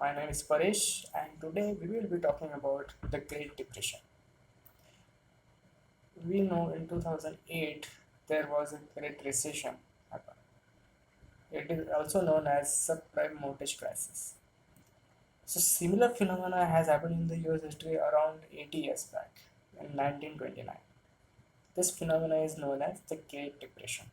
My name is Paresh, and today we will be talking about the Great Depression. We know in 2008 there was a Great Recession happen. It is also known as subprime mortgage crisis. So similar phenomena has happened in the US history around 80 years back in 1929. This phenomena is known as the Great Depression.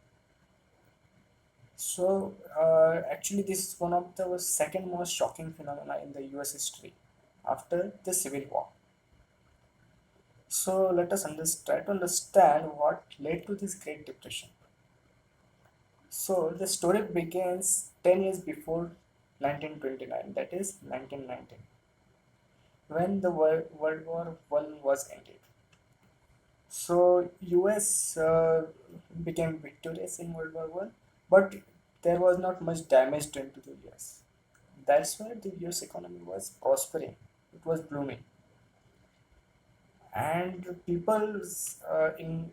Actually, this is one of the second most shocking phenomena in the US history after the Civil War. So let us try to understand what led to this Great Depression. So the story begins 10 years before 1929, that is 1919, when the World War One was ended. So US became victorious in World War One, but there was not much damage done to the US. That's why the US economy was prospering. It was blooming, and people's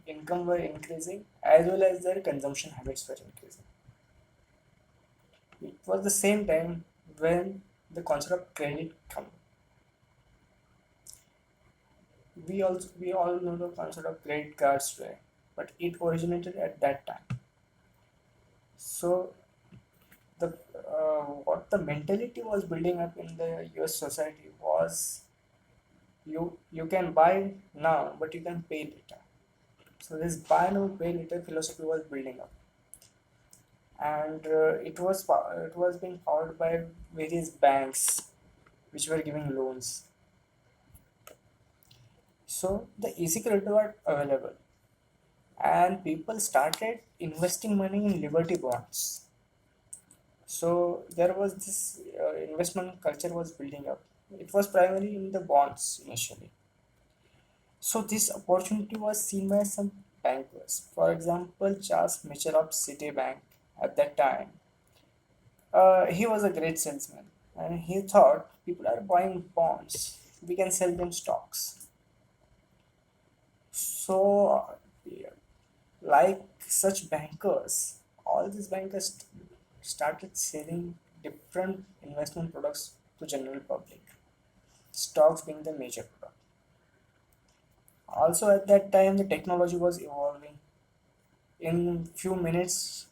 income were increasing as well as their consumption habits were increasing. It was the same time when the concept of credit come. We all know the concept of credit cards today, but it originated at that time. So the what the mentality was building up in the US society was you can buy now, but you can pay later. So this buy now pay later philosophy was building up, and it was being powered by various banks which were giving loans. So the easy credit were available, and people started investing money in Liberty bonds. So there was this investment culture was building up. It was primarily in the bonds initially. So this opportunity was seen by some bankers. For example, Charles Mitchell of Citibank at that time. He was a great salesman, and he thought people are buying bonds. We can sell them stocks. So, yeah, like such bankers, all these bankers started selling different investment products to general public. Stocks being the major product. Also, at that time, the technology was evolving. In few minutes,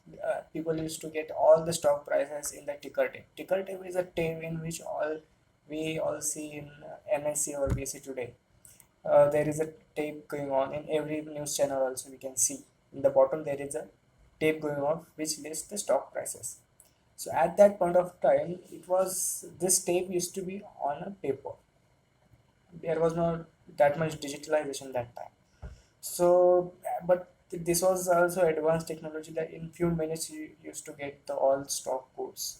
people used to get all the stock prices in the ticker tape. Ticker tape is a tape in which all we all see in NSE or BSE today. There is a tape going on in every news channel. Also, we can see in the bottom there is a tape going on which lists the stock prices. So at that point of time, it was this tape used to be on a paper. There was not that much digitalization that time. So, but this was also advanced technology that in few minutes you used to get the all stock codes.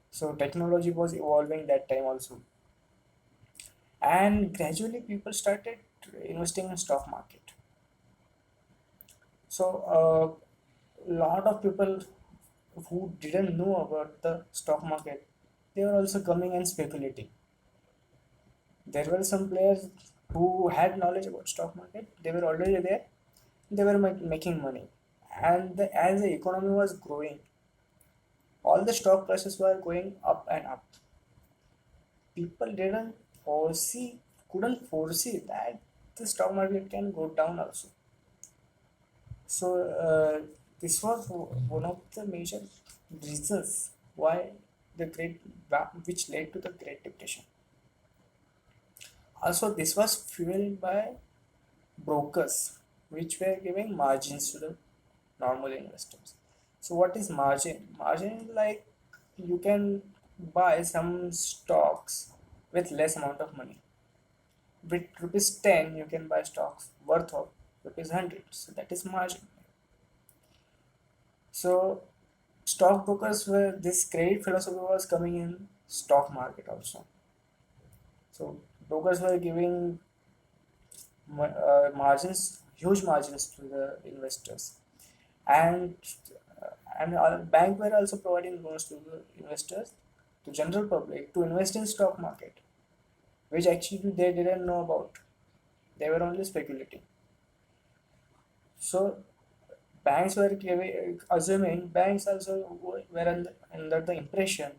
So technology was evolving that time also, and gradually people started investing in stock market. So a lot of people who didn't know about the stock market, they were also coming and speculating. There were some players who had knowledge about stock market. They were already there. They were making money, and as the economy was growing, all the stock prices were going up and up. People couldn't foresee that the stock market can go down also. So this was one of the major reasons why which led to the Great Depression. Also, this was fueled by brokers, which were giving margins to the normal investors. So, what is margin? Margin is like you can buy some stocks with less amount of money. With rupees 10, you can buy stocks worth of rupees 100. So, that is margin. So, stockbrokers were this credit philosophy was coming in stock market also. So, brokers were giving margins, huge margins to the investors, and bank were also providing loans to the investors, to general public to invest in stock market, which actually they didn't know about. They were only speculating. So banks were assuming banks also were under the impression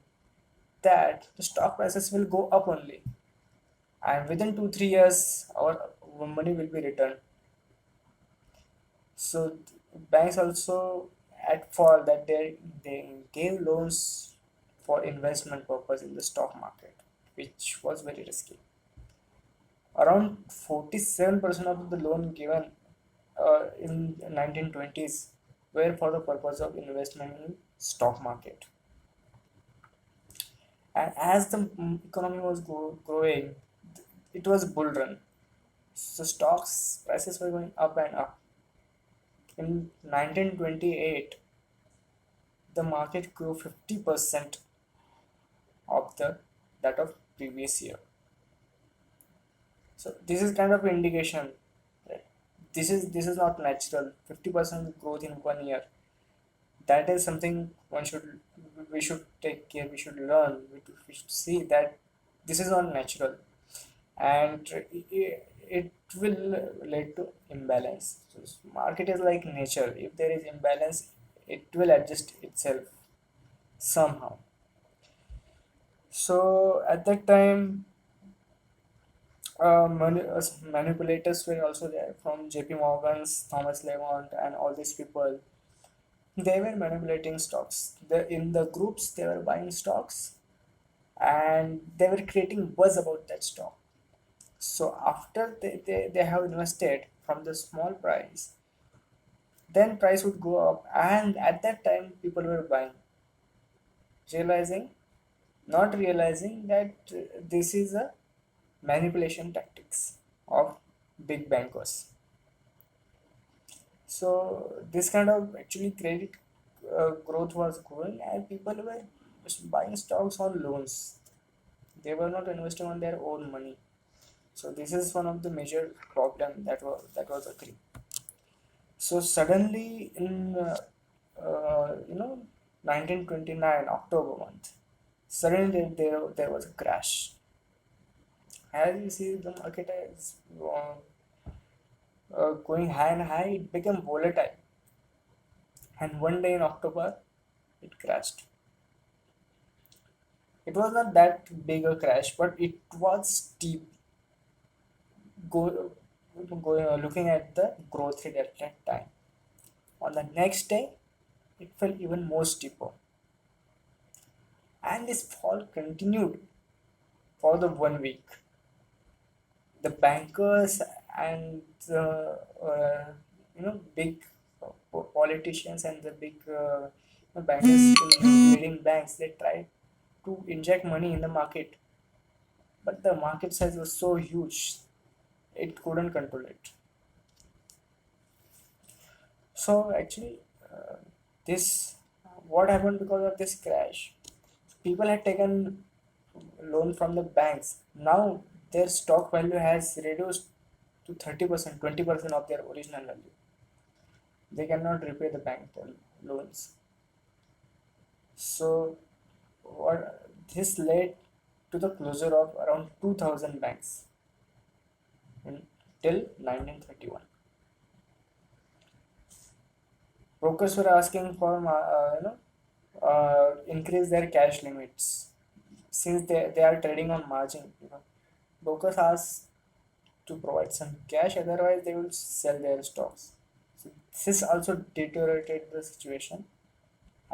that the stock prices will go up only, and within 2 3 years our money will be returned. So banks also at fall that they gave loans for investment purpose in the stock market, which was very risky. Around 47% of the loan given in 1920s were for the purpose of investment in stock market. And as the economy was growing, it was bull run. So stocks prices were going up and up. In 1928, the market grew 50% of the that of previous year. So this is kind of an indication that this is not natural. 50% growth in 1 year. That is something one should we should take care. We should learn. We should see that this is not natural, and it will lead to imbalance. So market is like nature. If there is imbalance, it will adjust itself somehow. So at that time, manipulators were also there from J.P. Morgan's, Thomas Lemont, and all these people. They were manipulating stocks. In the groups, they were buying stocks and they were creating buzz about that stock. So after they have invested from the small price, then price would go up, and at that time people were buying, realizing, not realizing that this is a manipulation tactics of big bankers. So this kind of actually credit growth was going, and people were just buying stocks on loans. They were not investing on their own money. So this is one of the major problem that was occurring. So suddenly in 1929 October month, suddenly there was a crash. As you see, the market is going high and high. It became volatile, and one day in October, it crashed. It was not that big a crash, but it was steep. Go, looking at the growth rate at that time. On the next day, it fell even more steeper, and this fall continued for the 1 week. The bankers and the big politicians and the big bankers in leading banks, they tried to inject money in the market, but the market size was so huge it couldn't control it. So actually, this what happened because of this crash? People had taken loan from the banks. Now their stock value has reduced to 30%, 20% of their original value. They cannot repay the bank loans. So what this led to the closure of around 2000 banks in, till 1931. Brokers were asking for increase their cash limits since they are trading on margin. Brokers ask to provide some cash, otherwise they will sell their stocks. So this also deteriorated the situation,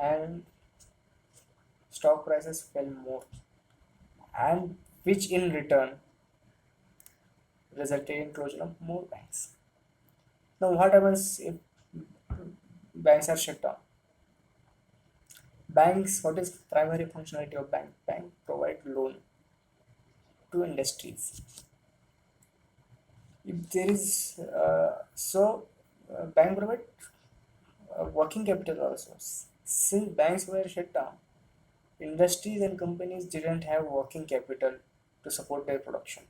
and stock prices fell more, and which in return resulted in closure of more banks. Now what happens if banks are shut down? Banks, what is primary functionality of bank? Bank provide loan to industries. If there is bank provide working capital also. Since banks were shut down, industries and companies didn't have working capital to support their production.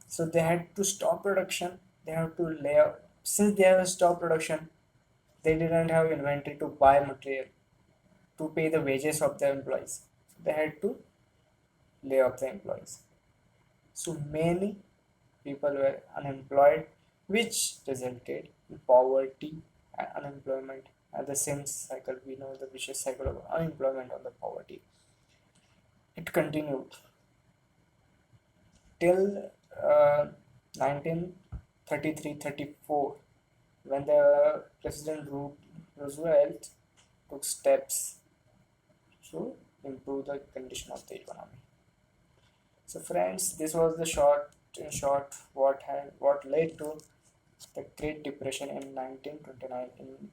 So they had to stop production. They have to lay off. Since they have stopped production, they didn't have inventory to buy material to pay the wages of their employees. So they had to lay off the employees. So many people were unemployed, which resulted in poverty and unemployment At the same cycle, we know the vicious cycle of unemployment and the poverty. It continued till 1933-34, when the President Roosevelt took steps to improve the condition of the economy. So, friends, this was the short what led to the Great Depression in 1929 in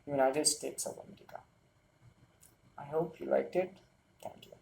United States of America. I hope you liked it. Thank you.